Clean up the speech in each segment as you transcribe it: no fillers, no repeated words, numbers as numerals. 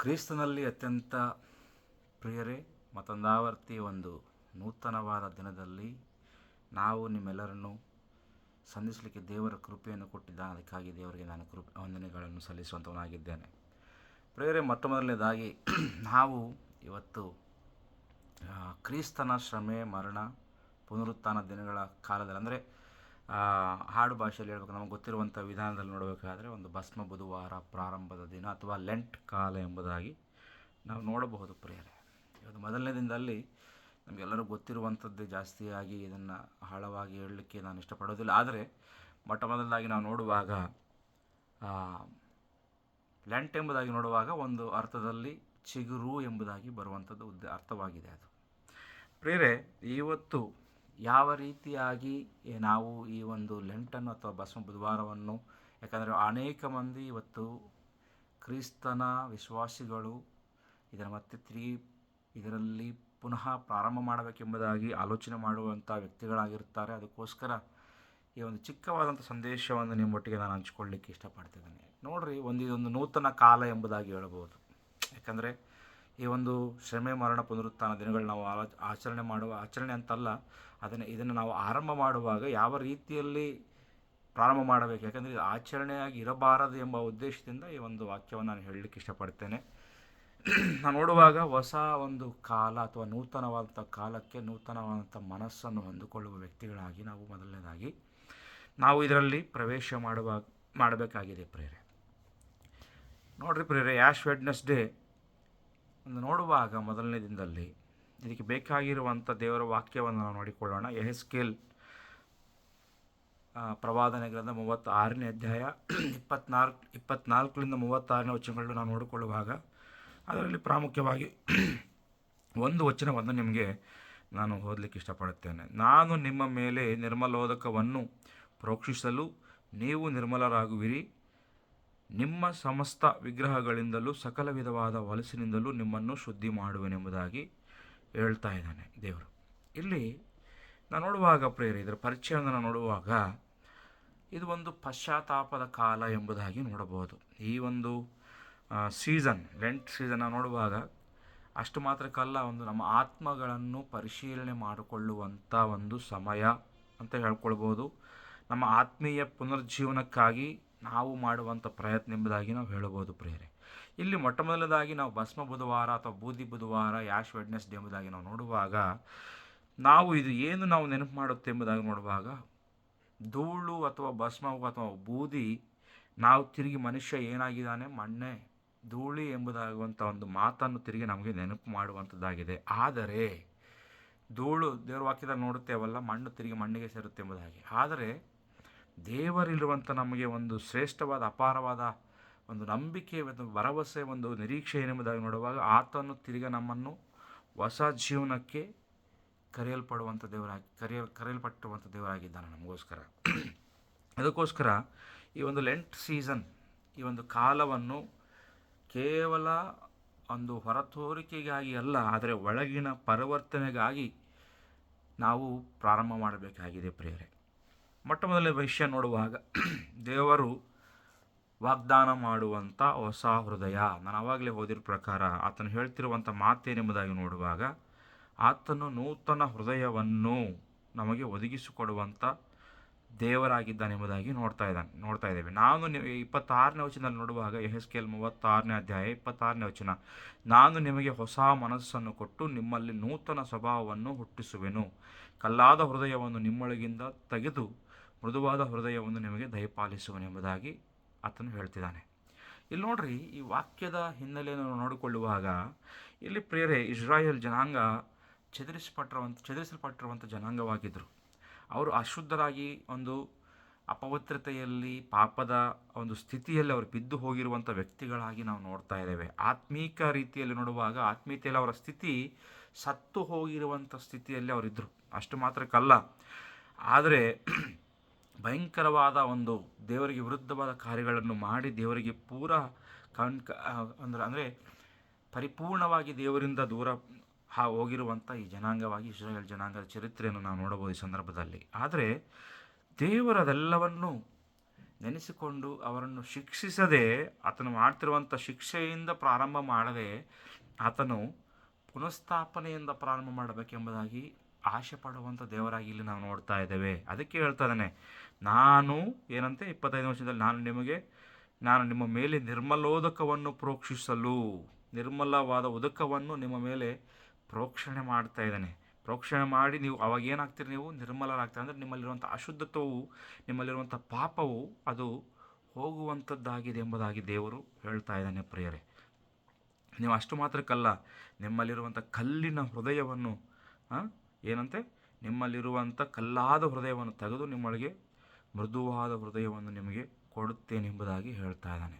ಕ್ರಿಸ್ತನಲ್ಲಿ ಅತ್ಯಂತ ಪ್ರಿಯರೇ, ಮತ್ತೊಂದಾವರ್ತಿ ಒಂದು ನೂತನವಾದ ದಿನದಲ್ಲಿ ನಾವು ನಿಮ್ಮೆಲ್ಲರನ್ನು ಸಂಧಿಸಲಿಕ್ಕೆ ದೇವರ ಕೃಪೆಯನ್ನು ಕೊಟ್ಟಿದ್ದಾನೆ. ಅದಕ್ಕಾಗಿ ದೇವರಿಗೆ ನಾನು ವಂದನೆಗಳನ್ನು ಸಲ್ಲಿಸುವಂಥವನಾಗಿದ್ದೇನೆ. ಪ್ರಿಯರೇ, ಮೊಟ್ಟ ಮೊದಲನೇದಾಗಿ ನಾವು ಇವತ್ತು ಕ್ರಿಸ್ತನ ಶ್ರಮೆ, ಮರಣ, ಪುನರುತ್ಥಾನ ದಿನಗಳ ಕಾಲದಲ್ಲಿ, ಅಂದರೆ ಹಾಡು ಭಾಷೆಯಲ್ಲಿ ಹೇಳಬೇಕು, ನಮಗೆ ಗೊತ್ತಿರುವಂಥ ವಿಧಾನದಲ್ಲಿ ನೋಡಬೇಕಾದ್ರೆ ಒಂದು ಭಸ್ಮ ಬುಧವಾರ ಪ್ರಾರಂಭದ ದಿನ ಅಥವಾ ಲೆಂಟ್ ಕಾಲ ಎಂಬುದಾಗಿ ನಾವು ನೋಡಬಹುದು. ಪ್ರಿಯರೇ, ಇವತ್ತು ಮೊದಲನೇ ದಿನದಲ್ಲಿ ನಮಗೆಲ್ಲರೂ ಗೊತ್ತಿರುವಂಥದ್ದೇ ಜಾಸ್ತಿಯಾಗಿ ಇದನ್ನು ಆಳವಾಗಿ ಹೇಳಲಿಕ್ಕೆ ನಾನು ಇಷ್ಟಪಡೋದಿಲ್ಲ. ಆದರೆ ಮೊಟ್ಟ ಮೊದಲಾಗಿ ನಾವು ನೋಡುವಾಗ ಲೆಂಟ್ ಎಂಬುದಾಗಿ ನೋಡುವಾಗ ಒಂದು ಅರ್ಥದಲ್ಲಿ ಚಿಗುರು ಎಂಬುದಾಗಿ ಬರುವಂಥದ್ದು ಅರ್ಥವಾಗಿದೆ. ಅದು ಪ್ರಿಯರೇ, ಇವತ್ತು ಯಾವ ರೀತಿಯಾಗಿ ನಾವು ಈ ಒಂದು ಲೆಂಟನ್ನು ಅಥವಾ ಭಸ್ಮ ಬುಧವಾರವನ್ನು, ಯಾಕಂದರೆ ಅನೇಕ ಮಂದಿ ಇವತ್ತು ಕ್ರಿಸ್ತನ ವಿಶ್ವಾಸಿಗಳು ಇದರ ಮತ್ತೆ ಇದರಲ್ಲಿ ಪುನಃ ಪ್ರಾರಂಭ ಮಾಡಬೇಕೆಂಬುದಾಗಿ ಆಲೋಚನೆ ಮಾಡುವಂಥ ವ್ಯಕ್ತಿಗಳಾಗಿರ್ತಾರೆ. ಅದಕ್ಕೋಸ್ಕರ ಈ ಒಂದು ಚಿಕ್ಕವಾದಂಥ ಸಂದೇಶವನ್ನು ನಿಮ್ಮೊಟ್ಟಿಗೆ ನಾನು ಹಂಚ್ಕೊಳ್ಳಿಕ್ಕೆ ಇಷ್ಟಪಡ್ತಿದ್ದೇನೆ. ನೋಡಿರಿ, ಇದೊಂದು ನೂತನ ಕಾಲ ಎಂಬುದಾಗಿ ಹೇಳ್ಬೋದು. ಯಾಕಂದರೆ ಈ ಒಂದು ಶ್ರಮೆ, ಮರಣ, ಪುನರುತ್ಥಾನ ದಿನಗಳು ನಾವು ಆಚರಣೆ ಅಂತಲ್ಲ, ಇದನ್ನು ನಾವು ಆರಂಭ ಮಾಡುವಾಗ ಯಾವ ರೀತಿಯಲ್ಲಿ ಪ್ರಾರಂಭ ಮಾಡಬೇಕು, ಯಾಕಂದರೆ ಇದು ಆಚರಣೆಯಾಗಿ ಇರಬಾರದು ಎಂಬ ಉದ್ದೇಶದಿಂದ ಈ ಒಂದು ವಾಕ್ಯವನ್ನು ನಾನು ಹೇಳಲಿಕ್ಕೆ ಇಷ್ಟಪಡ್ತೇನೆ. ನಾನು ನೋಡುವಾಗ ಹೊಸ ಒಂದು ಕಾಲ ಅಥವಾ ನೂತನವಾದಂಥ ಕಾಲಕ್ಕೆ ನೂತನವಾದಂಥ ಮನಸ್ಸನ್ನು ಹೊಂದಿಕೊಳ್ಳುವ ವ್ಯಕ್ತಿಗಳಾಗಿ ನಾವು ಮೊದಲನೇದಾಗಿ ನಾವು ಇದರಲ್ಲಿ ಪ್ರವೇಶ ಮಾಡಬೇಕಾಗಿದೆ. ಪ್ರೇರೆ, ನೋಡಿರಿ ಪ್ರೇರೆ, ಆ್ಯಶ್ ವೆಡ್ನೆಸ್ಡೇ ಒಂದು ನೋಡುವಾಗ ಮೊದಲನೇ ದಿನದಲ್ಲಿ ಇದಕ್ಕೆ ಬೇಕಾಗಿರುವಂಥ ದೇವರ ವಾಕ್ಯವನ್ನು ನಾವು ನೋಡಿಕೊಳ್ಳೋಣ. ಯೆಹೆಜ್ಕೇಲ್ ಪ್ರವಾದನೆ ಗ್ರಂಥ 36ನೇ ಅಧ್ಯಾಯ 24ರಿಂದ 36ನೇ ವಚನಗಳನ್ನು ನಾವು ನೋಡಿಕೊಳ್ಳುವಾಗ ಅದರಲ್ಲಿ ಪ್ರಾಮುಖ್ಯವಾಗಿ ಒಂದು ವಚನವನ್ನು ನಿಮಗೆ ನಾನು ಓದಲಿಕ್ಕೆ ಇಷ್ಟಪಡುತ್ತೇನೆ. ನಾನು ನಿಮ್ಮ ಮೇಲೆ ನಿರ್ಮಲೋದಕವನ್ನು ಪ್ರೋಕ್ಷಿಸಲು ನೀವು ನಿರ್ಮಲರಾಗುವಿರಿ. ನಿಮ್ಮ ಸಮಸ್ತ ವಿಗ್ರಹಗಳಿಂದಲೂ ಸಕಲ ವಿಧವಾದ ಹೊಲಸಿನಿಂದಲೂ ನಿಮ್ಮನ್ನು ಶುದ್ಧಿ ಮಾಡುವೆನೆಂಬುದಾಗಿ ಹೇಳ್ತಾ ಇದ್ದಾನೆ ದೇವರು. ಇಲ್ಲಿ ನಾನು ನೋಡುವಾಗ ಪ್ರೇರೆ, ಇದರ ಪರಿಚಯವನ್ನು ನಾನು ನೋಡುವಾಗ ಇದು ಒಂದು ಪಶ್ಚಾತ್ತಾಪದ ಕಾಲ ಎಂಬುದಾಗಿ ನೋಡಬಹುದು. ಈ ಒಂದು ಸೀಸನ್, ಲೆಂಟ್ ಸೀಸನ್ ನೋಡುವಾಗ ಅಷ್ಟು ಮಾತ್ರಕ್ಕಲ್ಲ, ಒಂದು ನಮ್ಮ ಆತ್ಮಗಳನ್ನು ಪರಿಶೀಲನೆ ಮಾಡಿಕೊಳ್ಳುವಂಥ ಒಂದು ಸಮಯ ಅಂತ ಹೇಳ್ಕೊಳ್ಬೋದು. ನಮ್ಮ ಆತ್ಮೀಯ ಪುನರ್ಜೀವನಕ್ಕಾಗಿ ನಾವು ಮಾಡುವಂಥ ಪ್ರಯತ್ನ ಎಂಬುದಾಗಿ ನಾವು ಹೇಳಬಹುದು. ಪ್ರೇರೆ, ಇಲ್ಲಿ ಮೊಟ್ಟ ಮೊದಲದಾಗಿ ನಾವು ಭಸ್ಮ ಬುಧವಾರ ಅಥವಾ ಬೂದಿ ಬುಧವಾರ, ಆ್ಯಶ್ ವೆಡ್ನೆಸ್ಡೇ ಎಂಬುದಾಗಿ ನಾವು ನೋಡುವಾಗ ನಾವು ಇದು ಏನು ನಾವು ನೆನಪು ಮಾಡುತ್ತೆ ಎಂಬುದಾಗಿ ನೋಡುವಾಗ ಧೂಳು ಅಥವಾ ಭಸ್ಮ ಅಥವಾ ಬೂದಿ, ನಾವು ತಿರುಗಿ ಮನುಷ್ಯ ಏನಾಗಿದ್ದಾನೆ, ಮಣ್ಣೆ, ಧೂಳಿ ಎಂಬುದಾಗುವಂಥ ಒಂದು ಮಾತನ್ನು ತಿರುಗಿ ನಮಗೆ ನೆನಪು ಮಾಡುವಂಥದ್ದಾಗಿದೆ. ಆದರೆ ಧೂಳು ದೇವರ ವಾಕ್ಯದಲ್ಲಿ ನೋಡುತ್ತೇವಲ್ಲ, ಮಣ್ಣು ತಿರುಗಿ ಮಣ್ಣಿಗೆ ಸೇರುತ್ತೆ ಎಂಬುದಾಗಿ. ಆದರೆ ದೇವರಿರುವಂಥ ನಮಗೆ ಒಂದು ಶ್ರೇಷ್ಠವಾದ ಅಪಾರವಾದ ಒಂದು ನಂಬಿಕೆ, ಒಂದು ಭರವಸೆ, ಒಂದು ನಿರೀಕ್ಷೆ ಏನೆಂಬುದಾಗಿ ನೋಡುವಾಗ ಆತನು ತಿರುಗಿ ನಮ್ಮನ್ನು ಹೊಸ ಜೀವನಕ್ಕೆ ಕರೆಯಲ್ಪಟ್ಟಿರುವಂಥ ದೇವರಾಗಿದ್ದಾನೆ ನಮಗೋಸ್ಕರ. ಅದಕ್ಕೋಸ್ಕರ ಈ ಒಂದು ಲೆಂಟ್ ಸೀಸನ್, ಈ ಒಂದು ಕಾಲವನ್ನು ಕೇವಲ ಒಂದು ಹೊರತೋರಿಕೆಗಾಗಿ ಅಲ್ಲ, ಆದರೆ ಒಳಗಿನ ಪರಿವರ್ತನೆಗಾಗಿ ನಾವು ಪ್ರಾರಂಭ ಮಾಡಬೇಕಾಗಿದೆ. ಪ್ರಿಯರೇ, ಮೊಟ್ಟ ಮೊದಲನೇ ವಿಷಯ ನೋಡುವಾಗ ದೇವರು ವಾಗ್ದಾನ ಮಾಡುವಂಥ ಹೊಸ ಹೃದಯ. ನಾನು ಆವಾಗಲೇ ಓದಿರೋ ಪ್ರಕಾರ ಆತನು ಹೇಳ್ತಿರುವಂಥ ಮಾತೇನೆಂಬುದಾಗಿ ನೋಡುವಾಗ ಆತನು ನೂತನ ಹೃದಯವನ್ನು ನಮಗೆ ಒದಗಿಸಿಕೊಡುವಂಥ ದೇವರಾಗಿದ್ದಾನೆ ಎಂಬುದಾಗಿ ನೋಡ್ತಾ ಇದ್ದೇವೆ. ನಾನು 26ನೇ ವಚನದಲ್ಲಿ ನೋಡುವಾಗ, ಯೆಹೆಜ್ಕೇಲ್ 36ನೇ ಅಧ್ಯಾಯ 26ನೇ ವಚನ, ನಾನು ನಿಮಗೆ ಹೊಸ ಮನಸ್ಸನ್ನು ಕೊಟ್ಟು ನಿಮ್ಮಲ್ಲಿ ನೂತನ ಸ್ವಭಾವವನ್ನು ಹುಟ್ಟಿಸುವೆನು, ಕಲ್ಲಾದ ಹೃದಯವನ್ನು ನಿಮ್ಮೊಳಗಿಂದ ತೆಗೆದು ಮೃದುವಾದ ಹೃದಯವನ್ನು ನಿಮಗೆ ದಯಪಾಲಿಸುವನು ಎಂಬುದಾಗಿ ಆತನು ಹೇಳ್ತಿದ್ದಾನೆ. ಇಲ್ಲಿ ನೋಡ್ರಿ, ಈ ವಾಕ್ಯದ ಹಿನ್ನೆಲೆಯನ್ನು ನೋಡಿಕೊಳ್ಳುವಾಗ ಇಲ್ಲಿ ಪ್ರಿಯರೇ, ಇಸ್ರಾಯೇಲ್ ಜನಾಂಗ ಚದುರಿಸಲ್ಪಟ್ಟಿರುವಂಥ ಜನಾಂಗವಾಗಿದ್ದರು. ಅವರು ಅಶುದ್ಧರಾಗಿ ಒಂದು ಅಪವಿತ್ರತೆಯಲ್ಲಿ, ಪಾಪದ ಒಂದು ಸ್ಥಿತಿಯಲ್ಲಿ ಅವರು ಬಿದ್ದು ಹೋಗಿರುವಂಥ ವ್ಯಕ್ತಿಗಳಾಗಿ ನಾವು ನೋಡ್ತಾ ಇದ್ದೇವೆ. ಆತ್ಮೀಕ ರೀತಿಯಲ್ಲಿ ನೋಡುವಾಗ ಆತ್ಮೀಯತೆಯಲ್ಲಿ ಅವರ ಸ್ಥಿತಿ ಸತ್ತು ಹೋಗಿರುವಂಥ ಸ್ಥಿತಿಯಲ್ಲಿ ಅವರಿದ್ದರು. ಅಷ್ಟು ಮಾತ್ರಕ್ಕಲ್ಲ, ಆದರೆ ಭಯಂಕರವಾದ ಒಂದು ದೇವರಿಗೆ ವಿರುದ್ಧವಾದ ಕಾರ್ಯಗಳನ್ನು ಮಾಡಿ ದೇವರಿಗೆ ಅಂದರೆ ಪರಿಪೂರ್ಣವಾಗಿ ದೇವರಿಂದ ದೂರ ಹೋಗಿರುವಂಥ ಈ ಜನಾಂಗವಾಗಿ ಇಸ್ರಾಯೇಲ್ ಜನಾಂಗದ ಚರಿತ್ರೆಯನ್ನು ನಾವು ನೋಡಬಹುದು ಈ ಸಂದರ್ಭದಲ್ಲಿ. ಆದರೆ ದೇವರದೆಲ್ಲವನ್ನು ನೆನೆಸಿಕೊಂಡು ಅವರನ್ನು ಶಿಕ್ಷಿಸದೆ, ಆತನು ಮಾಡ್ತಿರುವಂಥ ಶಿಕ್ಷೆಯಿಂದ ಪ್ರಾರಂಭ ಮಾಡದೆ ಆತನು ಪುನಃಸ್ಥಾಪನೆಯಿಂದ ಪ್ರಾರಂಭ ಮಾಡಬೇಕೆಂಬುದಾಗಿ ಆಶೆ ಪಡುವಂಥ ದೇವರಾಗಿ ಇಲ್ಲಿ ನಾವು ನೋಡ್ತಾ ಇದ್ದೇವೆ. ಅದಕ್ಕೆ ಹೇಳ್ತಾ ಇದ್ದಾನೆ, ನಾನು ಏನಂತೆ 25 ವರ್ಷದಲ್ಲಿ ನಾನು ನಿಮ್ಮ ಮೇಲೆ ನಿರ್ಮಲೋದಕವನ್ನು ಪ್ರೋಕ್ಷಿಸಲು, ನಿರ್ಮಲವಾದ ಉದಕವನ್ನು ನಿಮ್ಮ ಮೇಲೆ ಪ್ರೋಕ್ಷಣೆ ಮಾಡ್ತಾ ಇದ್ದಾನೆ. ಪ್ರೋಕ್ಷಣೆ ಮಾಡಿ ನೀವು ಅವಾಗ ಏನಾಗ್ತೀರಿ, ನೀವು ನಿರ್ಮಲರಾಗ್ತೀರಿ. ಅಂದರೆ ನಿಮ್ಮಲ್ಲಿರುವಂಥ ಅಶುದ್ಧತ್ವವು, ನಿಮ್ಮಲ್ಲಿರುವಂಥ ಪಾಪವು ಅದು ಹೋಗುವಂಥದ್ದಾಗಿದೆ ಎಂಬುದಾಗಿ ದೇವರು ಹೇಳ್ತಾ ಇದ್ದಾನೆ ಪ್ರಿಯರೇ. ನೀವು ಅಷ್ಟು ಮಾತ್ರಕ್ಕಲ್ಲ, ನಿಮ್ಮಲ್ಲಿರುವಂಥ ಕಲ್ಲಿನ ಹೃದಯವನ್ನು ಏನಂತೆ, ನಿಮ್ಮಲ್ಲಿರುವಂಥ ಕಲ್ಲಾದ ಹೃದಯವನ್ನು ತೆಗೆದು ನಿಮ್ಮೊಳಗೆ ಮೃದುವಾದ ಹೃದಯವನ್ನು ನಿಮಗೆ ಕೊಡುತ್ತೇನೆಂಬುದಾಗಿ ಹೇಳ್ತಾ ಇದ್ದಾನೆ.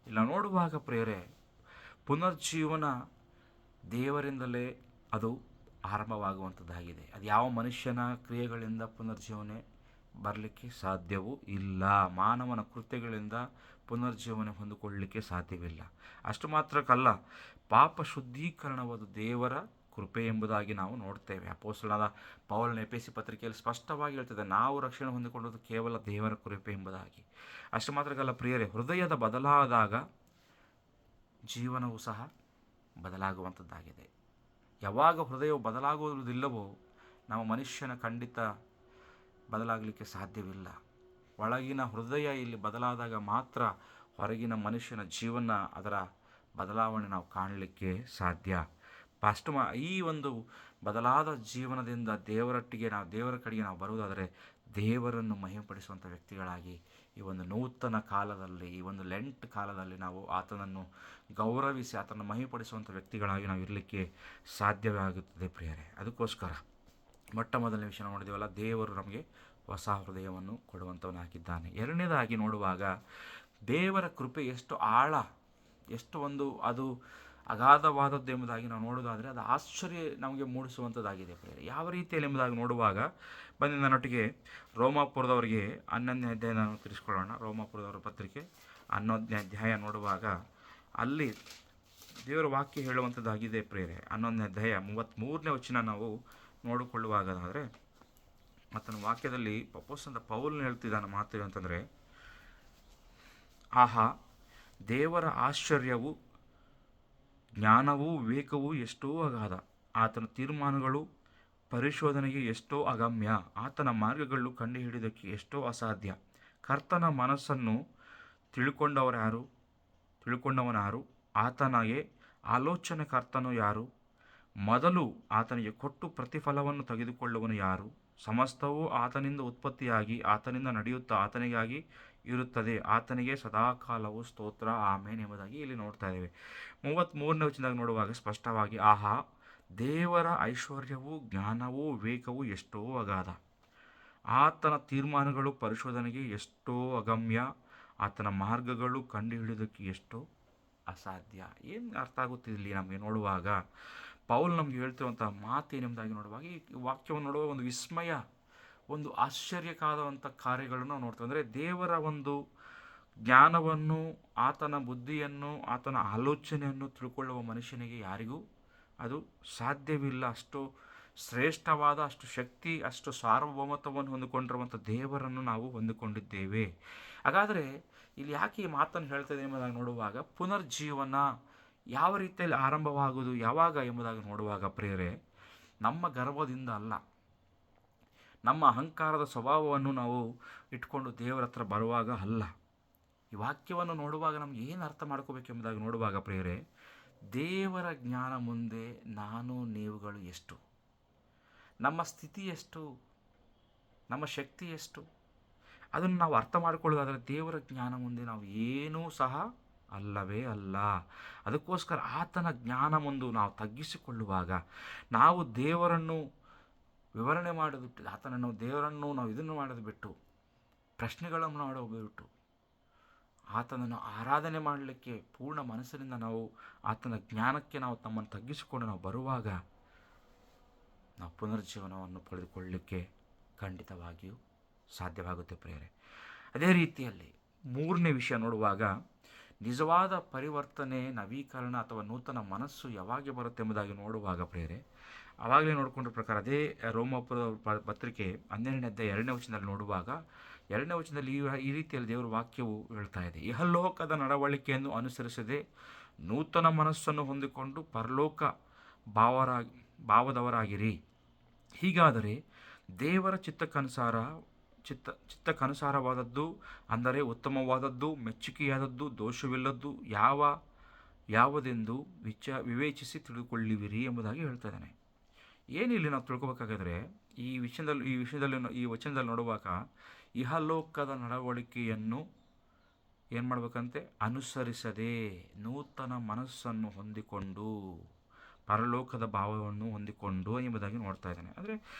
ಇಲ್ಲ ನೋಡುವಾಗ ಪ್ರಿಯರೇ, ಪುನರ್ಜೀವನ ದೇವರಿಂದಲೇ ಅದು ಆರಂಭವಾಗುವಂಥದ್ದಾಗಿದೆ. ಅದು ಯಾವ ಮನುಷ್ಯನ ಕ್ರಿಯೆಗಳಿಂದ ಪುನರ್ಜೀವನೆ ಬರಲಿಕ್ಕೆ ಸಾಧ್ಯವೂ ಇಲ್ಲ. ಮಾನವನ ಕೃತ್ಯಗಳಿಂದ ಪುನರ್ಜೀವನೆ ಹೊಂದಿಕೊಳ್ಳಲಿಕ್ಕೆ ಸಾಧ್ಯವಿಲ್ಲ. ಅಷ್ಟು ಮಾತ್ರಕ್ಕಲ್ಲ, ಪಾಪ ಶುದ್ಧೀಕರಣವಾದ ದೇವರ ಕೃಪೆ ಎಂಬುದಾಗಿ ನಾವು ನೋಡ್ತೇವೆ. ಅಪೊಸ್ತಲನಾದ ಪೌಲನ ಎಫೆಸ ಪತ್ರಿಕೆಯಲ್ಲಿ ಸ್ಪಷ್ಟವಾಗಿ ಹೇಳ್ತದೆ, ನಾವು ರಕ್ಷಣೆ ಹೊಂದಿಕೊಳ್ಳೋದು ಕೇವಲ ದೇವರ ಕೃಪೆ ಎಂಬುದಾಗಿ. ಅಷ್ಟು ಮಾತ್ರಕ್ಕಲ್ಲ ಪ್ರಿಯರೇ, ಹೃದಯದ ಬದಲಾದಾಗ ಜೀವನವೂ ಸಹ ಬದಲಾಗುವಂಥದ್ದಾಗಿದೆ. ಯಾವಾಗ ಹೃದಯವು ಬದಲಾಗುವುದಿಲ್ಲವೋ ನಾವು ಮನುಷ್ಯನ ಖಂಡಿತ ಬದಲಾಗಲಿಕ್ಕೆ ಸಾಧ್ಯವಿಲ್ಲ. ಒಳಗಿನ ಹೃದಯ ಇಲ್ಲಿ ಬದಲಾದಾಗ ಮಾತ್ರ ಹೊರಗಿನ ಮನುಷ್ಯನ ಜೀವನ, ಅದರ ಬದಲಾವಣೆ ನಾವು ಕಾಣಲಿಕ್ಕೆ ಸಾಧ್ಯ. ಈ ಒಂದು ಬದಲಾದ ಜೀವನದಿಂದ ದೇವರ ಕಡೆಗೆ ನಾವು ಬರುವುದಾದರೆ ದೇವರನ್ನು ಮಹಿಮೆಪಡಿಸುವಂಥ ವ್ಯಕ್ತಿಗಳಾಗಿ ಈ ಒಂದು ನೂತನ ಕಾಲದಲ್ಲಿ, ಈ ಒಂದು ಲೆಂಟ್ ಕಾಲದಲ್ಲಿ ನಾವು ಆತನನ್ನು ಗೌರವಿಸಿ ಆತನನ್ನು ಮಹಿಮೆಪಡಿಸುವಂಥ ವ್ಯಕ್ತಿಗಳಾಗಿ ನಾವು ಇರಲಿಕ್ಕೆ ಸಾಧ್ಯವಾಗುತ್ತದೆ ಪ್ರಿಯರೇ. ಅದಕ್ಕೋಸ್ಕರ ಮೊಟ್ಟ ಮೊದಲನೇ ವಿಷಯ ನೋಡಿದೆವಲ್ಲ, ದೇವರು ನಮಗೆ ಹೊಸ ಹೃದಯವನ್ನು ಕೊಡುವಂಥವನಾಗಿದ್ದಾನೆ. ಎರಡನೇದಾಗಿ ನೋಡುವಾಗ ದೇವರ ಕೃಪೆ ಎಷ್ಟು ಆಳ, ಎಷ್ಟು ಒಂದು ಅದು ಅಗಾಧವಾದದ್ದು ಎಂಬುದಾಗಿ ನಾವು ನೋಡೋದಾದರೆ ಅದು ಆಶ್ಚರ್ಯ ನಮಗೆ ಮೂಡಿಸುವಂಥದ್ದಾಗಿದೆ ಪ್ರಿಯರೇ. ಯಾವ ರೀತಿಯಲ್ಲಿ ಎಂಬುದಾಗಿ ನೋಡುವಾಗ ಬನ್ನಿ ನನ್ನೊಟ್ಟಿಗೆ ರೋಮಾಪುರದವರಿಗೆ 11ನೇ ಅಧ್ಯಾಯ ನಾವು ತಿಳಿಸ್ಕೊಳ್ಳೋಣ. ರೋಮಾಪುರದವರ ಪತ್ರಿಕೆ 11ನೇ ಅಧ್ಯಾಯ ನೋಡುವಾಗ ಅಲ್ಲಿ ದೇವರ ವಾಕ್ಯ ಹೇಳುವಂಥದ್ದಾಗಿದೆ ಪ್ರಿಯರೇ. 11ನೇ ಅಧ್ಯಾಯ 33ನೇ ವಚನ ನಾವು ನೋಡಿಕೊಳ್ಳುವಾಗದಾದರೆ ಆತನ ವಾಕ್ಯದಲ್ಲಿ ಅಪೊಸ್ತಲನಾದ ಪೌಲನು ಹೇಳ್ತಿದ್ದಾನೆ ಮಾತು ಅಂತಂದರೆ, ಆಹಾ, ದೇವರ ಆಶ್ಚರ್ಯವು, ಜ್ಞಾನವೂ ವಿವೇಕವೂ ಎಷ್ಟೋ ಅಗಾಧ, ಆತನ ತೀರ್ಮಾನಗಳು ಪರಿಶೋಧನೆಗೆ ಎಷ್ಟೋ ಅಗಮ್ಯ, ಆತನ ಮಾರ್ಗಗಳು ಕಂಡುಹಿಡಿಯೋದಕ್ಕೆ ಎಷ್ಟೋ ಅಸಾಧ್ಯ. ಕರ್ತನ ಮನಸ್ಸನ್ನು ತಿಳ್ಕೊಂಡವನಾರು? ಆತನಿಗೆ ಆಲೋಚನೆಕರ್ತನು ಯಾರು? ಮೊದಲು ಆತನಿಗೆ ಕೊಟ್ಟು ಪ್ರತಿಫಲವನ್ನು ತೆಗೆದುಕೊಳ್ಳುವನು ಯಾರು? ಸಮಸ್ತವೂ ಆತನಿಂದ ಉತ್ಪತ್ತಿಯಾಗಿ ಆತನಿಂದ ನಡೆಯುತ್ತಾ ಆತನಿಗಾಗಿ ಇರುತ್ತದೆ. ಆತನಿಗೆ ಸದಾಕಾಲವು ಸ್ತೋತ್ರ, ಆಮೇನ್ ಎಂಬುದಾಗಿ ಇಲ್ಲಿ ನೋಡ್ತಾ ಇದ್ದೇವೆ. 33ನೇ ವಚನದಾಗ ನೋಡುವಾಗ ಸ್ಪಷ್ಟವಾಗಿ, ಆಹಾ, ದೇವರ ಐಶ್ವರ್ಯವೂ ಜ್ಞಾನವೂ ವಿವೇಕವೂ ಎಷ್ಟೋ ಅಗಾಧ, ಆತನ ತೀರ್ಮಾನಗಳು ಪರಿಶೋಧನೆಗೆ ಎಷ್ಟೋ ಅಗಮ್ಯ, ಆತನ ಮಾರ್ಗಗಳು ಕಂಡುಹಿಡಿಯೋದಕ್ಕೆ ಎಷ್ಟೋ ಅಸಾಧ್ಯ. ಏನು ಅರ್ಥ ಆಗುತ್ತಿಲ್ಲ ನಮಗೆ ನೋಡುವಾಗ? ಪೌಲ್ ನಮಗೆ ಹೇಳ್ತಿರುವಂಥ ಮಾತೇನೆಂಬುದಾಗಿ ನೋಡುವಾಗ, ಈ ವಾಕ್ಯವನ್ನು ನೋಡುವಾಗ ಒಂದು ವಿಸ್ಮಯ, ಒಂದು ಆಶ್ಚರ್ಯಕಾದಂಥ ಕಾರ್ಯಗಳನ್ನು ನಾವು ನೋಡ್ತೇವೆ. ಅಂದರೆ ದೇವರ ಒಂದು ಜ್ಞಾನವನ್ನು, ಆತನ ಬುದ್ಧಿಯನ್ನು, ಆತನ ಆಲೋಚನೆಯನ್ನು ತಿಳ್ಕೊಳ್ಳುವ ಮನುಷ್ಯನಿಗೆ ಯಾರಿಗೂ ಅದು ಸಾಧ್ಯವಿಲ್ಲ. ಅಷ್ಟು ಶ್ರೇಷ್ಠವಾದ, ಅಷ್ಟು ಶಕ್ತಿ, ಅಷ್ಟು ಸಾರ್ವಭೌಮತ್ವವನ್ನು ಹೊಂದಿಕೊಂಡಿರುವಂಥ ದೇವರನ್ನು ನಾವು ಹೊಂದಿಕೊಂಡಿದ್ದೇವೆ. ಹಾಗಾದರೆ ಇಲ್ಲಿ ಯಾಕೆ ಈ ಮಾತನ್ನು ಹೇಳ್ತದೆ ಎಂಬುದಾಗಿ ನೋಡುವಾಗ, ಪುನರ್ಜೀವನ ಯಾವ ರೀತಿಯಲ್ಲಿ ಆರಂಭವಾಗುವುದು, ಯಾವಾಗ ಎಂಬುದಾಗಿ ನೋಡುವಾಗ ಪ್ರಿಯರೇ, ನಮ್ಮ ಗರ್ವದಿಂದ ಅಲ್ಲ, ನಮ್ಮ ಅಹಂಕಾರದ ಸ್ವಭಾವವನ್ನು ನಾವು ಇಟ್ಕೊಂಡು ದೇವರ ಹತ್ರ ಬರುವಾಗ ಅಲ್ಲ. ಈ ವಾಕ್ಯವನ್ನು ನೋಡುವಾಗ ನಮ್ಗೆ ಏನು ಅರ್ಥ ಮಾಡ್ಕೋಬೇಕೆಂಬುದಾಗಿ ನೋಡುವಾಗ ಪ್ರಿಯರೇ, ದೇವರ ಜ್ಞಾನ ಮುಂದೆ ನಾನು ನೀವುಗಳು ಎಷ್ಟು, ನಮ್ಮ ಸ್ಥಿತಿ ಎಷ್ಟು, ನಮ್ಮ ಶಕ್ತಿ ಎಷ್ಟು, ಅದನ್ನು ನಾವು ಅರ್ಥ ಮಾಡಿಕೊಳ್ಳೋದಾದರೆ ದೇವರ ಜ್ಞಾನ ಮುಂದೆ ನಾವು ಏನೂ ಸಹ ಅಲ್ಲವೇ ಅಲ್ಲ. ಅದಕ್ಕೋಸ್ಕರ ಆತನ ಜ್ಞಾನ ಮುಂದೆ ನಾವು ತಗ್ಗಿಸಿಕೊಳ್ಳುವಾಗ, ನಾವು ದೇವರನ್ನು ವಿವರಣೆ ಮಾಡೋದು ಬಿಟ್ಟು, ದೇವರನ್ನು ನಾವು ಇದನ್ನು ಮಾಡೋದು ಬಿಟ್ಟು, ಪ್ರಶ್ನೆಗಳನ್ನು ಮಾಡೋದು ಬಿಟ್ಟು, ಆತನನ್ನು ಆರಾಧನೆ ಮಾಡಲಿಕ್ಕೆ ಪೂರ್ಣ ಮನಸ್ಸಿನಿಂದ ನಾವು ಆತನ ಜ್ಞಾನಕ್ಕೆ ನಾವು ತಮ್ಮನ್ನು ತಗ್ಗಿಸಿಕೊಂಡು ನಾವು ಬರುವಾಗ ನಾವು ಪುನರ್ಜೀವನವನ್ನು ಪಡೆದುಕೊಳ್ಳಲಿಕ್ಕೆ ಖಂಡಿತವಾಗಿಯೂ ಸಾಧ್ಯವಾಗುತ್ತೆ ಪ್ರಿಯರೇ. ಅದೇ ರೀತಿಯಲ್ಲಿ ಮೂರನೇ ವಿಷಯ ನೋಡುವಾಗ, ನಿಜವಾದ ಪರಿವರ್ತನೆ, ನವೀಕರಣ ಅಥವಾ ನೂತನ ಮನಸ್ಸು ಯಾವಾಗ ಬರುತ್ತೆ ಎಂಬುದಾಗಿ ನೋಡುವಾಗ ಪ್ರಿಯರೇ, ಆವಾಗಲೇ ನೋಡಿಕೊಂಡ್ರ ಪ್ರಕಾರ ಅದೇ ರೋಮಾಪುರದ ಪತ್ರಿಕೆ 12ನೇ ಅಧ್ಯಾಯ 2ನೇ ವಚನದಲ್ಲಿ ನೋಡುವಾಗ 2ನೇ ವಚನದಲ್ಲಿ ಈ ರೀತಿಯಲ್ಲಿ ದೇವರ ವಾಕ್ಯವು ಹೇಳ್ತಾ ಇದೆ, ಇಹಲೋಕದ ನಡವಳಿಕೆಯನ್ನು ಅನುಸರಿಸದೆ ನೂತನ ಮನಸ್ಸನ್ನು ಹೊಂದಿಕೊಂಡು ಪರಲೋಕ ಭಾವದವರಾಗಿರಿ. ಹೀಗಾದರೆ ದೇವರ ಚಿತ್ತಕ್ಕನುಸಾರವಾದದ್ದು, ಅಂದರೆ ಉತ್ತಮವಾದದ್ದು, ಮೆಚ್ಚುಗೆಯಾದದ್ದು, ದೋಷವಿಲ್ಲದ್ದು ಯಾವುದೆಂದು ವಿವೇಚಿಸಿ ತಿಳಿದುಕೊಳ್ಳುವಿರಿ ಎಂಬುದಾಗಿ ಹೇಳ್ತಾ ಇದ್ದಾನೆ. ಏನಿಲ್ಲಿ ನಾವು ತಿಳ್ಕೊಬೇಕಾಗಿದ್ರೆ ಈ ವಚನದಲ್ಲಿ ನೋಡುವಾಗ ಇಹಲೋಕದ ನಡವಳಿಕೆಯನ್ನು ಏನು ಮಾಡಬೇಕಂತೆ, ಅನುಸರಿಸದೆ ನೂತನ ಮನಸ್ಸನ್ನು ಹೊಂದಿಕೊಂಡು ಪರಲೋಕದ ಭಾವವನ್ನು ಹೊಂದಿಕೊಂಡು ಎಂಬುದಾಗಿ ನೋಡ್ತಾ ಇದ್ದಾನೆ. ಅಂದರೆ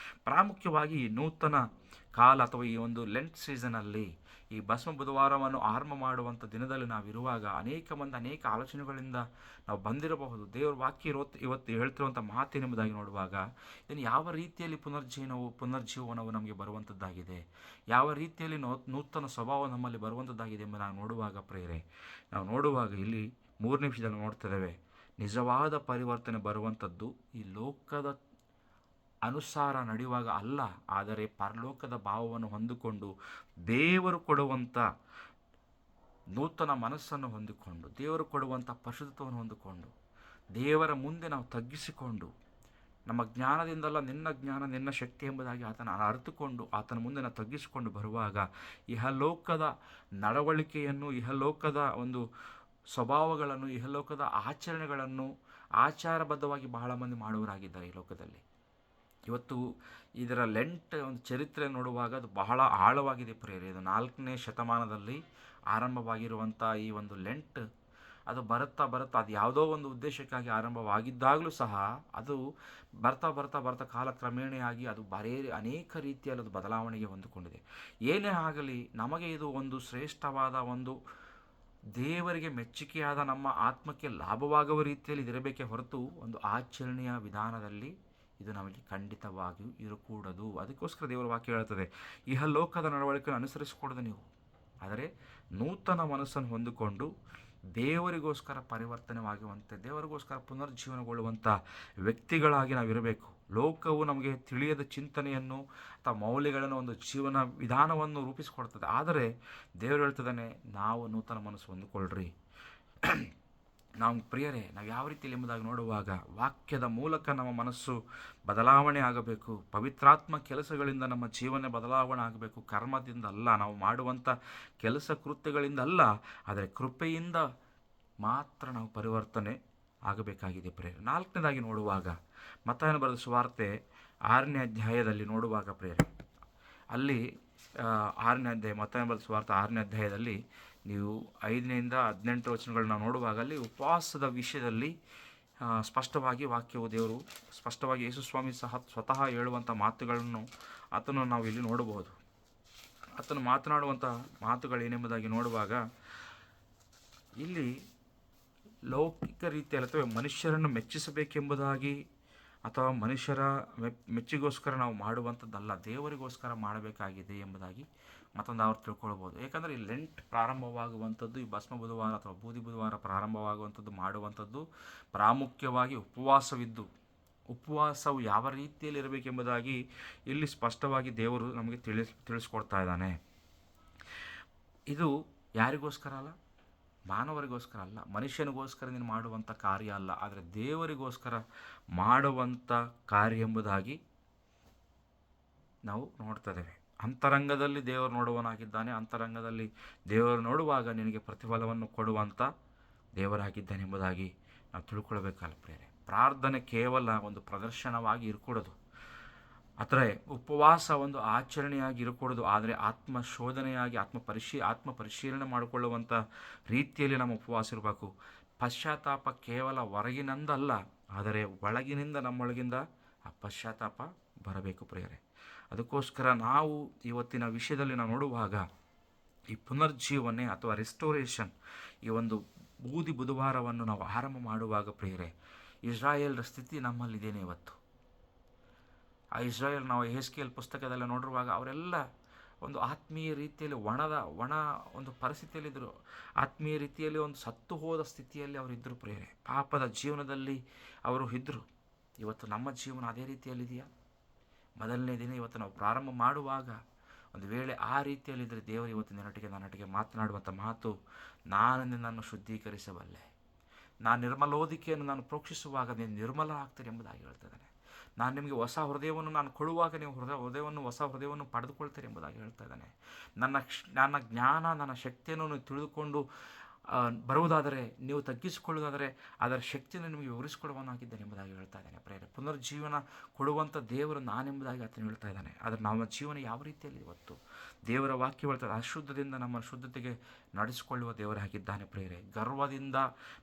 ಪ್ರಾಮುಖ್ಯವಾಗಿ ನೂತನ ಕಾಲ ಅಥವಾ ಈ ಒಂದು ಲೆಂಟ್ ಸೀಸನಲ್ಲಿ, ಈ ಭಸ್ಮ ಬುಧವಾರವನ್ನು ಆರಂಭ ಮಾಡುವಂಥ ದಿನದಲ್ಲಿ ನಾವಿರುವಾಗ ಅನೇಕ ಆಲೋಚನೆಗಳಿಂದ ನಾವು ಬಂದಿರಬಹುದು. ದೇವರ ವಾಕ್ಯ ಇವತ್ತು ಹೇಳ್ತಿರುವಂಥ ಮಾತೇನೆಂಬುದಾಗಿ ನೋಡುವಾಗ ಇದನ್ನು ಯಾವ ರೀತಿಯಲ್ಲಿ ಪುನರ್ಜೀವನವು ನಮಗೆ ಬರುವಂಥದ್ದಾಗಿದೆ, ಯಾವ ರೀತಿಯಲ್ಲಿ ನೂತನ ಸ್ವಭಾವ ನಮ್ಮಲ್ಲಿ ಬರುವಂಥದ್ದಾಗಿದೆ ಎಂಬ ನಾವು ನೋಡುವಾಗ ಪ್ರೇರೆ, ನಾವು ನೋಡುವಾಗ ಇಲ್ಲಿ 3ನೇ ವಿಷಯದಲ್ಲಿ ನೋಡ್ತಿದ್ದೇವೆ, ನಿಜವಾದ ಪರಿವರ್ತನೆ ಬರುವಂಥದ್ದು ಈ ಲೋಕದ ಅನುಸಾರ ನಡೆಯುವಾಗ ಅಲ್ಲ, ಆದರೆ ಪರಲೋಕದ ಭಾವವನ್ನು ಹೊಂದಿಕೊಂಡು ದೇವರು ಕೊಡುವಂಥ ನೂತನ ಮನಸ್ಸನ್ನು ಹೊಂದಿಕೊಂಡು, ದೇವರು ಕೊಡುವಂಥ ಪರಿಶುದ್ಧತ್ವವನ್ನು ಹೊಂದಿಕೊಂಡು, ದೇವರ ಮುಂದೆ ನಾವು ತಗ್ಗಿಸಿಕೊಂಡು, ನಮ್ಮ ಜ್ಞಾನದಿಂದಲ್ಲ ನಿನ್ನ ಜ್ಞಾನ ನಿನ್ನ ಶಕ್ತಿ ಎಂಬುದಾಗಿ ಆತನ ಅರಿತುಕೊಂಡು ಆತನ ಮುಂದೆ ನಾವು ತಗ್ಗಿಸಿಕೊಂಡು ಬರುವಾಗ ಇಹಲೋಕದ ನಡವಳಿಕೆಯನ್ನು, ಇಹಲೋಕದ ಒಂದು ಸ್ವಭಾವಗಳನ್ನು, ಇಹಲೋಕದ ಆಚರಣೆಗಳನ್ನು ಆಚಾರಬದ್ಧವಾಗಿ ಬಹಳ ಮಂದಿ ಮಾಡುವರಾಗಿದ್ದಾರೆ ಈ ಲೋಕದಲ್ಲಿ. ಇವತ್ತು ಇದರ ಲೆಂಟ್ ಒಂದು ಚರಿತ್ರೆ ನೋಡುವಾಗ ಅದು ಬಹಳ ಆಳವಾಗಿದೆ ಪ್ರಿಯರೇ. ಇದು 4ನೇ ಶತಮಾನದಲ್ಲಿ ಆರಂಭವಾಗಿರುವಂಥ ಈ ಒಂದು ಲೆಂಟ್, ಅದು ಬರುತ್ತಾ ಅದು ಯಾವುದೋ ಒಂದು ಉದ್ದೇಶಕ್ಕಾಗಿ ಆರಂಭವಾಗಿದ್ದಾಗಲೂ ಸಹ ಅದು ಬರ್ತಾ ಕಾಲಕ್ರಮೇಣೆಯಾಗಿ ಅದು ಅನೇಕ ರೀತಿಯಲ್ಲಿ ಅದು ಬದಲಾವಣೆಗೆ ಹೊಂದಿಕೊಂಡಿದೆ. ಏನೇ ಆಗಲಿ ನಮಗೆ ಇದು ಒಂದು ಶ್ರೇಷ್ಠವಾದ ಒಂದು ದೇವರಿಗೆ ಮೆಚ್ಚುಗೆಯಾದ ನಮ್ಮ ಆತ್ಮಕ್ಕೆ ಲಾಭವಾಗುವ ರೀತಿಯಲ್ಲಿ ಇದಿರಬೇಕೇ ಹೊರತು ಒಂದು ಆಚರಣೆಯ ವಿಧಾನದಲ್ಲಿ ಇದು ನಮಗೆ ಖಂಡಿತವಾಗಿಯೂ ಇರಕೂಡದು. ಅದಕ್ಕೋಸ್ಕರ ದೇವರ ವಾಕ್ಯ ಹೇಳ್ತದೆ, ಇಹಲೋಕದ ನಡವಳಿಕೆಯನ್ನು ಅನುಸರಿಸಿಕೊಡದು ನೀವು, ಆದರೆ ನೂತನ ಮನಸ್ಸನ್ನು ಹೊಂದಿಕೊಂಡು ದೇವರಿಗೋಸ್ಕರ ಪರಿವರ್ತನೆವಾಗುವಂತೆ, ದೇವರಿಗೋಸ್ಕರ ಪುನರ್ಜೀವನಗೊಳ್ಳುವಂಥ ವ್ಯಕ್ತಿಗಳಾಗಿ ನಾವಿರಬೇಕು. ಲೋಕವು ನಮಗೆ ತಿಳಿಯದ ಚಿಂತನೆಯನ್ನು ಅಥವಾ ಮೌಲ್ಯಗಳನ್ನು, ಒಂದು ಜೀವನ ವಿಧಾನವನ್ನು ರೂಪಿಸಿಕೊಡ್ತದೆ. ಆದರೆ ದೇವರು ಹೇಳ್ತದಾನೆ, ನಾವು ನೂತನ ಮನಸ್ಸು ಹೊಂದಿಕೊಳ್ಳ್ರಿ. ನಾವು ಪ್ರಿಯರೇ, ನಾವು ಯಾವ ರೀತಿಯಲ್ಲಿ ಎಂಬುದಾಗಿ ನೋಡುವಾಗ ವಾಕ್ಯದ ಮೂಲಕ ನಮ್ಮ ಮನಸ್ಸು ಬದಲಾವಣೆ ಆಗಬೇಕು. ಪವಿತ್ರಾತ್ಮ ಕೆಲಸಗಳಿಂದ ನಮ್ಮ ಜೀವನ ಬದಲಾವಣೆ ಆಗಬೇಕು. ಕರ್ಮದಿಂದ ಅಲ್ಲ, ನಾವು ಮಾಡುವಂಥ ಕೆಲಸ ಕೃತ್ಯಗಳಿಂದ ಅಲ್ಲ, ಆದರೆ ಕೃಪೆಯಿಂದ ಮಾತ್ರ ನಾವು ಪರಿವರ್ತನೆ ಆಗಬೇಕಾಗಿದೆ ಪ್ರೇರೆ. 4ನೇದಾಗಿ ನೋಡುವಾಗ ಮತ್ತಾಯನ ಬರೆದ ಸುವಾರ್ತೆ 6ನೇ ಅಧ್ಯಾಯದಲ್ಲಿ ನೋಡುವಾಗ ಪ್ರೇರೆ, ಅಲ್ಲಿ 6ನೇ ಅಧ್ಯಾಯ, ಮತ್ತಾಯನ ಬರೆದ ಸುವಾರ್ತೆ 6ನೇ ಅಧ್ಯಾಯದಲ್ಲಿ ನೀವು 5ನೇಯಿಂದ 18 ವಚನಗಳನ್ನ ನೋಡುವಾಗ ಅಲ್ಲಿ ಉಪವಾಸದ ವಿಷಯದಲ್ಲಿ ಸ್ಪಷ್ಟವಾಗಿ ವಾಕ್ಯವು ದೇವರು ಸ್ಪಷ್ಟವಾಗಿ ಯೇಸುಸ್ವಾಮಿ ಸ್ವತಃ ಹೇಳುವಂಥ ಮಾತುಗಳನ್ನು ನಾವು ಇಲ್ಲಿ ನೋಡಬಹುದು. ಆತನು ಮಾತನಾಡುವಂಥ ಮಾತುಗಳೇನೆಂಬುದಾಗಿ ನೋಡುವಾಗ ಇಲ್ಲಿ ಲೌಕಿಕ ರೀತಿಯಲ್ಲಿ ಅಥವಾ ಮನುಷ್ಯರನ್ನು ಮೆಚ್ಚಿಸಬೇಕೆಂಬುದಾಗಿ ಅಥವಾ ಮನುಷ್ಯರ ಮೆಚ್ಚಿಗೋಸ್ಕರ ನಾವು ಮಾಡುವಂಥದ್ದಲ್ಲ, ದೇವರಿಗೋಸ್ಕರ ಮಾಡಬೇಕಾಗಿದೆ ಎಂಬುದಾಗಿ ಮತ್ತೊಂದು ಅವ್ರು ತಿಳ್ಕೊಳ್ಬೋದು. ಏಕೆಂದರೆ ಈ ಲೆಂಟ್ ಪ್ರಾರಂಭವಾಗುವಂಥದ್ದು, ಈ ಭಸ್ಮ ಬುಧವಾರ ಅಥವಾ ಬೂದಿ ಬುಧವಾರ ಪ್ರಾರಂಭವಾಗುವಂಥದ್ದು ಮಾಡುವಂಥದ್ದು ಪ್ರಾಮುಖ್ಯವಾಗಿ ಉಪವಾಸವು ಯಾವ ರೀತಿಯಲ್ಲಿ ಇರಬೇಕೆಂಬುದಾಗಿ ಇಲ್ಲಿ ಸ್ಪಷ್ಟವಾಗಿ ದೇವರು ನಮಗೆ ತಿಳಿಸ್ಕೊಡ್ತಾ ಇದ್ದಾನೆ. ಇದು ಯಾರಿಗೋಸ್ಕರ ಅಲ್ಲ, ಮಾನವರಿಗೋಸ್ಕರ ಅಲ್ಲ, ಮನುಷ್ಯನಿಗೋಸ್ಕರ ನೀನು ಮಾಡುವಂಥ ಕಾರ್ಯ ಅಲ್ಲ, ಆದರೆ ದೇವರಿಗೋಸ್ಕರ ಮಾಡುವಂಥ ಕಾರ್ಯ ಎಂಬುದಾಗಿ ನಾವು ನೋಡ್ತಾ ಇದ್ದೇವೆ. ಅಂತರಂಗದಲ್ಲಿ ದೇವರು ನೋಡುವನಾಗಿದ್ದಾನೆ. ಅಂತರಂಗದಲ್ಲಿ ದೇವರು ನೋಡುವಾಗ ನಿನಗೆ ಪ್ರತಿಫಲವನ್ನು ಕೊಡುವಂಥ ದೇವರಾಗಿದ್ದಾನೆ ಎಂಬುದಾಗಿ ನಾವು ತಿಳ್ಕೊಳ್ಬೇಕಲ್ಲ ಪ್ರೇರೆ. ಪ್ರಾರ್ಥನೆ ಕೇವಲ ಒಂದು ಪ್ರದರ್ಶನವಾಗಿ ಇರಕೂಡದು, ಆದರೆ ಉಪವಾಸ ಒಂದು ಆಚರಣೆಯಾಗಿ ಇರಕೂಡದು, ಆದರೆ ಆತ್ಮಶೋಧನೆಯಾಗಿ ಆತ್ಮ ಪರಿಶೀಲನೆ ಮಾಡಿಕೊಳ್ಳುವಂಥ ರೀತಿಯಲ್ಲಿ ನಮ್ಮ ಉಪವಾಸ ಇರಬೇಕು. ಪಶ್ಚಾತ್ತಾಪ ಕೇವಲ ಹೊರಗಿನಿಂದಲ್ಲ, ಆದರೆ ಒಳಗಿನಿಂದ ನಮ್ಮೊಳಗಿಂದ ಆ ಪಶ್ಚಾತ್ತಾಪ ಬರಬೇಕು ಪ್ರಿಯರೇ. ಅದಕ್ಕೋಸ್ಕರ ನಾವು ಇವತ್ತಿನ ವಿಷಯದಲ್ಲಿ ನಾವು ನೋಡುವಾಗ ಈ ಪುನರ್ಜೀವನೆ ಅಥವಾ ರೆಸ್ಟೋರೇಷನ್, ಈ ಒಂದು ಬೂದಿ ಬುಧವಾರವನ್ನು ನಾವು ಆರಂಭ ಮಾಡುವಾಗ ಪ್ರಿಯರೇ, ಇಸ್ರಾಯೇಲ್ರ ಸ್ಥಿತಿ ನಮ್ಮಲ್ಲಿದ್ದೇನೆ ಇವತ್ತು. ಆ ಇಸ್ರಾಯೇಲ್ ನಾವು ಯೆಹೆಜ್ಕೇಲ್ ಪುಸ್ತಕದಲ್ಲಿ ನೋಡಿರುವಾಗ ಅವರೆಲ್ಲ ಒಂದು ಆತ್ಮೀಯ ರೀತಿಯಲ್ಲಿ ಒಣ ಒಂದು ಪರಿಸ್ಥಿತಿಯಲ್ಲಿದ್ದರು. ಆತ್ಮೀಯ ರೀತಿಯಲ್ಲಿ ಒಂದು ಸತ್ತು ಹೋದ ಸ್ಥಿತಿಯಲ್ಲಿ ಅವರಿದ್ದರು ಪ್ರಿಯರೇ. ಪಾಪದ ಜೀವನದಲ್ಲಿ ಅವರು ಇದ್ದರು. ಇವತ್ತು ನಮ್ಮ ಜೀವನ ಅದೇ ರೀತಿಯಲ್ಲಿದೆಯಾ? ಮೊದಲನೇ ದಿನ ಇವತ್ತು ನಾವು ಪ್ರಾರಂಭ ಮಾಡುವಾಗ ಒಂದು ವೇಳೆ ಆ ರೀತಿಯಲ್ಲಿದ್ದರೆ ದೇವರು ಇವತ್ತು ನನ್ನೊಟ್ಟಿಗೆ ಮಾತನಾಡುವಂಥ ಮಾತು, ನಾನು ನಿನ್ನನ್ನು ಶುದ್ಧೀಕರಿಸಬಲ್ಲೆ, ನಾನು ನಿರ್ಮಲೋದಿಕೆಯನ್ನು ನಾನು ಪ್ರೋಕ್ಷಿಸುವಾಗ ನೀನು ನಿರ್ಮಲ ಆಗ್ತೀರಿ ಎಂಬುದಾಗಿ ಹೇಳ್ತಿದ್ದಾನೆ. ನಾನು ನಿಮಗೆ ಹೊಸ ಹೃದಯವನ್ನು ನಾನು ಕೊಡುವಾಗ ನೀವು ಹೊಸ ಹೃದಯವನ್ನು ಪಡೆದುಕೊಳ್ತೀರಿ ಎಂಬುದಾಗಿ ಹೇಳ್ತಾ ಇದ್ದಾನೆ. ನನ್ನ ಜ್ಞಾನ, ನನ್ನ ಶಕ್ತಿಯನ್ನು ನೀವು ತಿಳಿದುಕೊಂಡು ಬರುವುದಾದರೆ, ನೀವು ತಗ್ಗಿಸಿಕೊಳ್ಳುವುದಾದರೆ ಅದರ ಶಕ್ತಿಯನ್ನು ನಿಮಗೆ ವಿವರಿಸಿಕೊಡುವನಾಗಿದ್ದೇನೆ ಎಂಬುದಾಗಿ ಹೇಳ್ತಾ ಇದ್ದಾನೆ. ಪ್ರೇರೆ ಪುನರ್ಜೀವನ ಕೊಡುವಂಥ ದೇವರು ನಾನೆಂಬುದಾಗಿ ಆತನು ಹೇಳ್ತಾ ಇದ್ದಾನೆ. ಆದರೆ ನಮ್ಮ ಜೀವನ ಯಾವ ರೀತಿಯಲ್ಲಿ ಇವತ್ತು ದೇವರ ವಾಕ್ಯ ಹೇಳ್ತಾರೆ, ಅಶುದ್ಧದಿಂದ ನಮ್ಮನ್ನು ಶುದ್ಧತೆಗೆ ನಡೆಸಿಕೊಳ್ಳುವ ದೇವರಾಗಿದ್ದಾನೆ. ಪ್ರೇರೆ ಗರ್ವದಿಂದ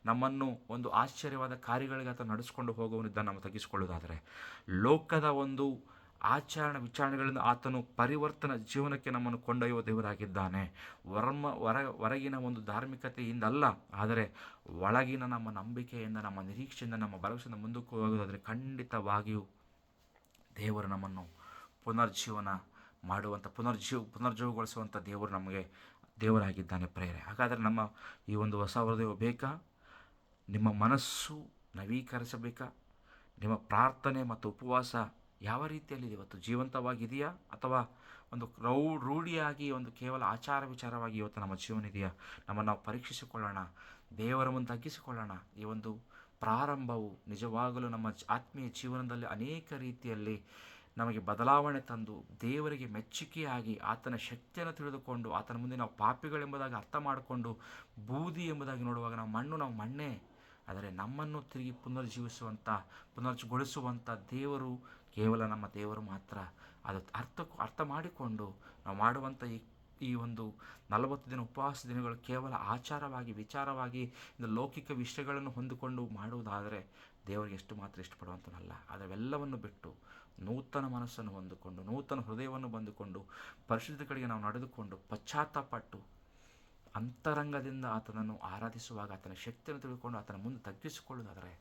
ನಮ್ಮನ್ನು ಒಂದು ಆಶ್ಚರ್ಯವಾದ ಕಾರ್ಯಗಳಿಗೆ ಆತ ನಡೆಸಿಕೊಂಡು ಹೋಗುವನಿದ್ದ ನಮ್ಮ ತಗ್ಗಿಸಿಕೊಳ್ಳುವುದಾದರೆ, ಲೋಕದ ಒಂದು ವಿಚಾರಣೆಗಳಿಂದ ಆತನು ಪರಿವರ್ತನ ಜೀವನಕ್ಕೆ ನಮ್ಮನ್ನು ಕೊಂಡೊಯ್ಯುವ ದೇವರಾಗಿದ್ದಾನೆ. ಹೊರಗಿನ ಒಂದು ಧಾರ್ಮಿಕತೆಯಿಂದಲ್ಲ, ಆದರೆ ಒಳಗಿನ ನಮ್ಮ ನಂಬಿಕೆಯಿಂದ, ನಮ್ಮ ನಿರೀಕ್ಷೆಯಿಂದ, ನಮ್ಮ ಭರವಸೆಯಿಂದ ಮುಂದಕ್ಕೆ ಹೋಗೋದಾದರೆ ಖಂಡಿತವಾಗಿಯೂ ದೇವರು ನಮ್ಮನ್ನು ಪುನರ್ಜೀವನ ಮಾಡುವಂಥ ಪುನರ್ಜೀವಗೊಳಿಸುವಂಥ ದೇವರು ನಮಗೆ ದೇವರಾಗಿದ್ದಾನೆ. ಪ್ರೇರೆ ಹಾಗಾದರೆ ನಮ್ಮ ಈ ಒಂದು ಹೊಸ ಹೃದಯ ಬೇಕಾ? ನಿಮ್ಮ ಮನಸ್ಸು ನವೀಕರಿಸಬೇಕಾ? ನಿಮ್ಮ ಪ್ರಾರ್ಥನೆ ಮತ್ತು ಉಪವಾಸ ಯಾವ ರೀತಿಯಲ್ಲಿದೆ ಇವತ್ತು? ಜೀವಂತವಾಗಿದೆಯಾ, ಅಥವಾ ಒಂದು ರೂಢಿಯಾಗಿ ಒಂದು ಕೇವಲ ಆಚಾರ ವಿಚಾರವಾಗಿ ಇವತ್ತು ನಮ್ಮ ಜೀವನ ಇದೆಯಾ? ನಮ್ಮನ್ನು ನಾವು ಪರೀಕ್ಷಿಸಿಕೊಳ್ಳೋಣ, ದೇವರ ಮುಂದೆ ತಗ್ಗಿಸಿಕೊಳ್ಳೋಣ. ಈ ಒಂದು ಪ್ರಾರಂಭವು ನಿಜವಾಗಲೂ ನಮ್ಮ ಆತ್ಮೀಯ ಜೀವನದಲ್ಲಿ ಅನೇಕ ರೀತಿಯಲ್ಲಿ ನಮಗೆ ಬದಲಾವಣೆ ತಂದು, ದೇವರಿಗೆ ಮೆಚ್ಚುಗೆಯಾಗಿ, ಆತನ ಶಕ್ತಿಯನ್ನು ತಿಳಿದುಕೊಂಡು, ಆತನ ಮುಂದೆ ನಾವು ಪಾಪಿಗಳೆಂಬುದಾಗಿ ಅರ್ಥ ಮಾಡಿಕೊಂಡು, ಬೂದಿ ಎಂಬುದಾಗಿ ನೋಡುವಾಗ ನಾವು ಮಣ್ಣೇ, ಆದರೆ ನಮ್ಮನ್ನು ತಿರುಗಿ ಪುನರ್ಜೀಗೊಳಿಸುವಂಥ ದೇವರು ಕೇವಲ ನಮ್ಮ ದೇವರು ಮಾತ್ರ. ಅದು ಅರ್ಥ ಮಾಡಿಕೊಂಡು ನಾವು ಮಾಡುವಂಥ ಈ ಒಂದು 40 ದಿನ ಉಪವಾಸ ದಿನಗಳು ಕೇವಲ ಆಚಾರವಾಗಿ, ವಿಚಾರವಾಗಿ, ಲೌಕಿಕ ವಿಷಯಗಳನ್ನು ಹೊಂದಿಕೊಂಡು ಮಾಡುವುದಾದರೆ ದೇವರಿಗೆ ಎಷ್ಟು ಮಾತ್ರ ಇಷ್ಟಪಡುವಂಥನಲ್ಲ. ಅದವೆಲ್ಲವನ್ನು ಬಿಟ್ಟು ನೂತನ ಮನಸ್ಸನ್ನು ಹೊಂದಿಕೊಂಡು, ನೂತನ ಹೃದಯವನ್ನು ಬಂದುಕೊಂಡು, ಪರಿಶುದ್ಧ ಕಡೆಗೆ ನಾವು ನಡೆದುಕೊಂಡು, ಪಶ್ಚಾತ್ತಾಪಟ್ಟು ಅಂತರಂಗದಿಂದ ಆತನನ್ನು ಆರಾಧಿಸುವಾಗ, ಆತನ ಶಕ್ತಿಯನ್ನು ತಿಳ್ಕೊಂಡು ಆತನ ಮುಂದೆ ತಗ್ಗಿಸಿಕೊಳ್ಳುವುದಾದರೆ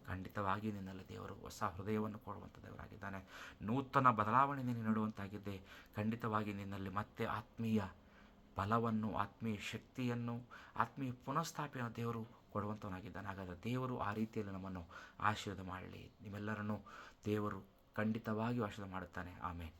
ಖಂಡಿತವಾಗಿ ನಿನ್ನಲ್ಲಿ ದೇವರು ಹೊಸ ಹೃದಯವನ್ನು ಕೊಡುವಂಥ ದೇವರಾಗಿದ್ದಾನೆ. ನೂತನ ಬದಲಾವಣೆ ನೀನು ನೀಡುವಂತಾಗಿದ್ದೆ. ಖಂಡಿತವಾಗಿ ನಿನ್ನಲ್ಲಿ ಮತ್ತೆ ಆತ್ಮೀಯ ಬಲವನ್ನು, ಆತ್ಮೀಯ ಶಕ್ತಿಯನ್ನು, ಆತ್ಮೀಯ ಪುನಃಸ್ಥಾಪನೆಯನ್ನು ದೇವರು ಕೊಡುವಂಥವನಾಗಿದ್ದಾನೆ. ಹಾಗಾದರೆ ದೇವರು ಆ ರೀತಿಯಲ್ಲಿ ನಮ್ಮನ್ನು ಆಶೀರ್ವಾದ ಮಾಡಲಿ. ನಿಮ್ಮೆಲ್ಲರನ್ನು ದೇವರು ಖಂಡಿತವಾಗಿಯೂ ಆಶೀರ್ವಾದ ಮಾಡುತ್ತಾನೆ. ಆಮೇಲೆ